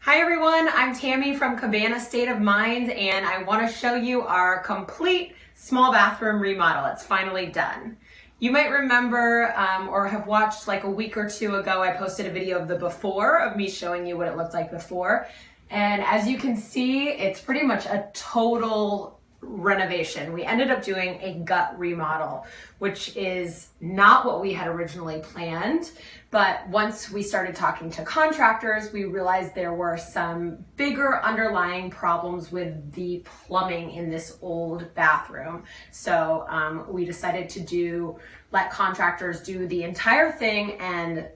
Hi everyone, I'm Tammy from Cabana State of Mind, and I want to show you our complete small bathroom remodel. It's finally done. You might remember or have watched like a week or two ago, I posted a video of the before of me showing you what it looked like before. And as you can see, it's pretty much a total renovation. We ended up doing a gut remodel, which is not what we had originally planned. But once we started talking to contractors, we realized there were some bigger underlying problems with the plumbing in this old bathroom. So we decided to let contractors do the entire thing and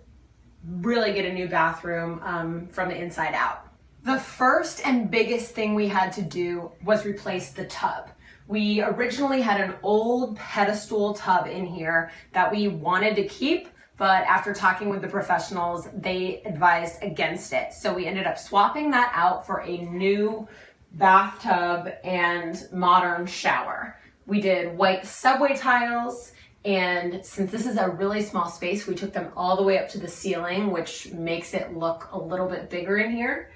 really get a new bathroom from the inside out. The first and biggest thing we had to do was replace the tub. We originally had an old pedestal tub in here that we wanted to keep, but after talking with the professionals, they advised against it. So we ended up swapping that out for a new bathtub and modern shower. We did white subway tiles, and since this is a really small space, we took them all the way up to the ceiling, which makes it look a little bit bigger in here.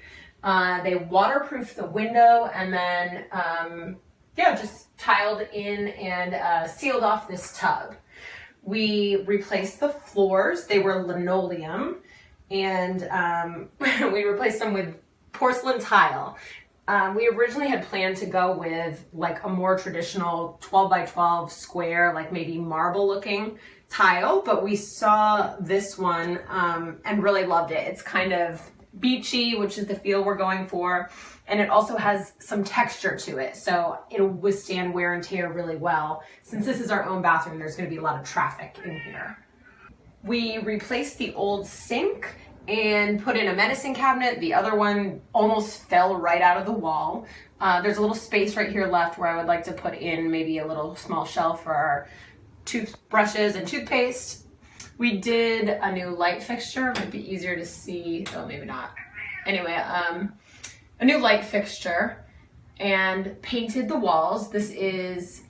They waterproofed the window and then, just tiled in and sealed off this tub. We replaced the floors. They were linoleum, and we replaced them with porcelain tile. We originally had planned to go with like a more traditional 12 by 12 square, like maybe marble looking tile, but we saw this one and really loved it. It's kind of beachy, which is the feel we're going for, and it also has some texture to it, so it'll withstand wear and tear really well. Since this is our own bathroom, there's going to be a lot of traffic in here. We replaced the old sink and put in a medicine cabinet. The other one almost fell right out of the wall. There's a little space right here left where I would like to put in maybe a little small shelf for our toothbrushes and toothpaste. We did a new light fixture. Might be easier to see. Oh, maybe not. Anyway, a new light fixture and painted the walls. This is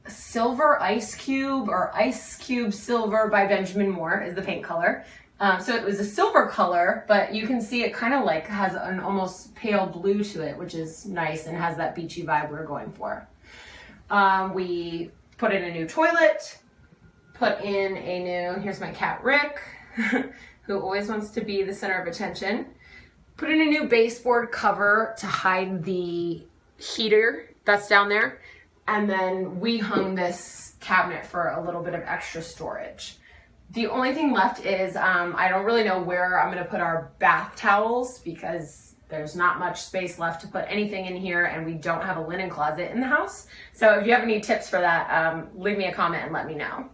Silver Ice Cube or Ice Cube Silver by Benjamin Moore is the paint color. So it was a silver color, but you can see it kind of like has an almost pale blue to it, which is nice and has that beachy vibe we're going for. We put in a new toilet. Put in a new, here's my cat Rick, who always wants to be the center of attention. Put in a new baseboard cover to hide the heater that's down there. And then we hung this cabinet for a little bit of extra storage. The only thing left is I don't really know where I'm gonna put our bath towels because there's not much space left to put anything in here, and we don't have a linen closet in the house. So if you have any tips for that, leave me a comment and let me know.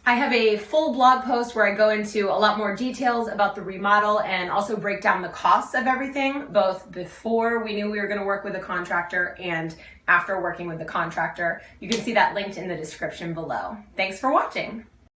I have a full blog post where I go into a lot more details about the remodel and also break down the costs of everything, both before we knew we were going to work with a contractor and after working with the contractor. You can see that linked in the description below. Thanks for watching.